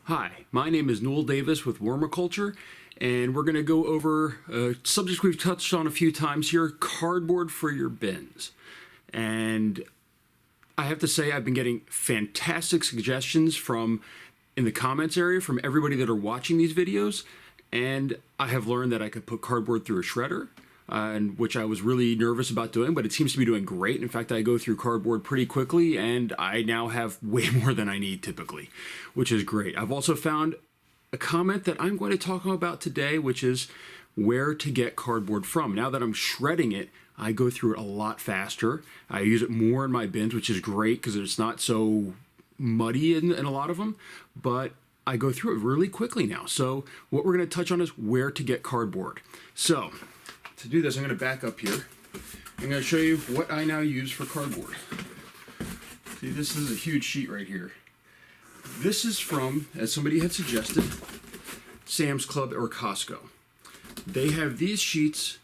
Hi, my name is Noel Davis with Wormiculture, and we're going to go over a subject we've touched on a few times here, cardboard for your bins. And I have to say I've been getting fantastic suggestions in the comments area from everybody that are watching these videos, and I have learned that I could put cardboard through a shredder, and which I was really nervous about doing, but it seems to be doing great. In fact, I go through cardboard pretty quickly, and I now have way more than I need typically, which is great. I've also found a comment that I'm going to talk about today, which is where to get cardboard from. Now that I'm shredding it, I go through it a lot faster. I use it more in my bins, which is great because it's not so muddy in a lot of them, but I go through it really quickly now. So what we're going to touch on is where to get cardboard. So to do this, I'm going to back up here. I'm going to show you what I now use for cardboard. See, this is a huge sheet right here. This is from, as somebody had suggested, Sam's Club or Costco. They have these sheets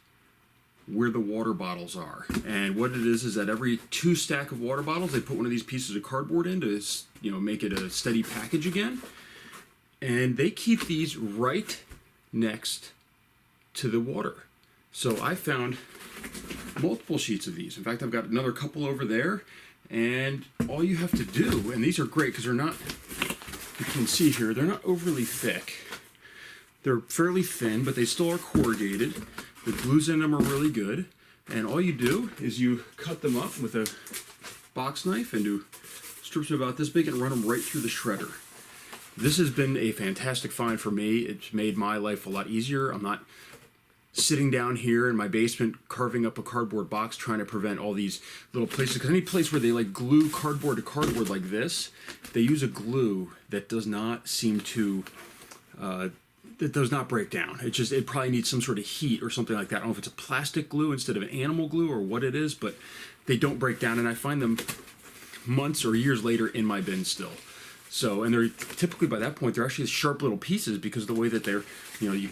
where the water bottles are. And what it is that every 2 stack of water bottles, they put one of these pieces of cardboard in to, make it a steady package again. And they keep these right next to the water. So I found multiple sheets of these. In fact, I've got another couple over there. And all you have to do, and these are great because they're not, you can see here, they're not overly thick. They're fairly thin, but they still are corrugated. The glues in them are really good. And all you do is you cut them up with a box knife and do strips about this big and run them right through the shredder. This has been a fantastic find for me. It's made my life a lot easier. I'm not sitting down here in my basement carving up a cardboard box trying to prevent all these little places, because any place where they like glue cardboard to cardboard like this, they use a glue that does not seem to that does not break down. It probably needs some sort of heat or something like that. I don't know if it's a plastic glue instead of an animal glue or what it is, but they don't break down, and I find them months or years later in my bin still. So, and they're typically, by that point, they're actually sharp little pieces because of the way that they're, you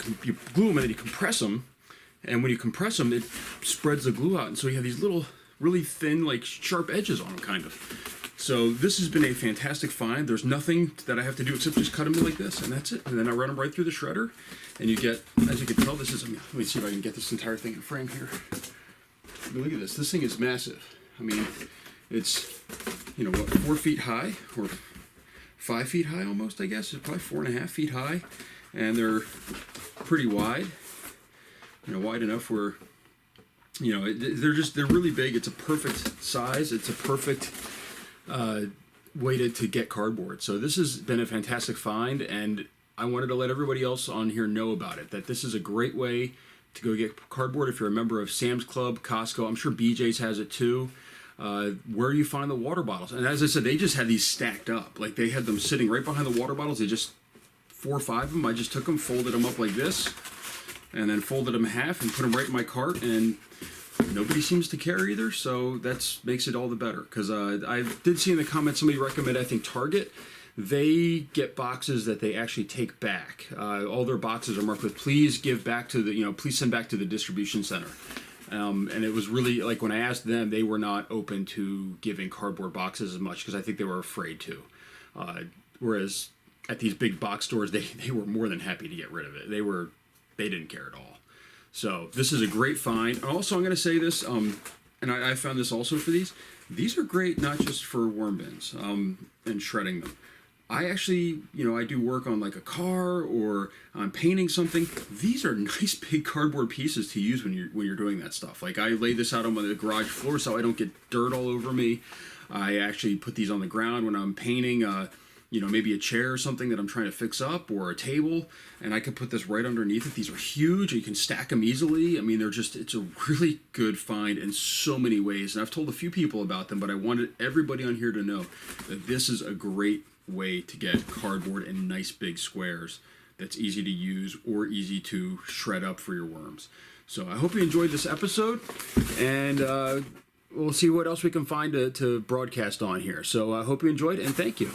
glue them and then you compress them, and when you compress them, it spreads the glue out, and so you have these little, really thin, like sharp edges on them, kind of. So this has been a fantastic find. There's nothing that I have to do except just cut them like this, and that's it. And then I run them right through the shredder, and you get, as you can tell, this is, let me see if I can get this entire thing in frame here. I mean, look at this. This thing is massive. I mean, it's, 4 feet high, or 5 feet high almost, I guess. It's probably 4.5 feet high, and they're pretty wide. Wide enough where, they're really big. It's a perfect size. It's a perfect way to get cardboard. So this has been a fantastic find, and I wanted to let everybody else on here know about it, that this is a great way to go get cardboard if you're a member of Sam's Club, Costco. I'm sure BJ's has it too. Where you find the water bottles. And as I said, they just had these stacked up. Like they had them sitting right behind the water bottles. They just, 4 or 5 of them, I just took them, folded them up like this, and then folded them in half and put them right in my cart, and nobody seems to care either, so that makes it all the better. Because I did see in the comments somebody recommend, I think Target, they get boxes that they actually take back. All their boxes are marked with please give back to the, please send back to the distribution center. And it was really, like when I asked them, they were not open to giving cardboard boxes as much because I think they were afraid to. Whereas at these big box stores, they were more than happy to get rid of it. They didn't care at all. So this is a great find. Also, I'm going to say this, and I found this also for these. These are great not just for worm bins and shredding them. I actually, I do work on like a car or I'm painting something. These are nice big cardboard pieces to use when you're doing that stuff. Like I lay this out on the garage floor so I don't get dirt all over me. I actually put these on the ground when I'm painting, maybe a chair or something that I'm trying to fix up, or a table, and I can put this right underneath it. These are huge. You can stack them easily. I mean, it's a really good find in so many ways. And I've told a few people about them, but I wanted everybody on here to know that this is a great way to get cardboard in nice big squares that's easy to use or easy to shred up for your worms. So I hope you enjoyed this episode, and we'll see what else we can find to broadcast on here. So I hope you enjoyed, and thank you.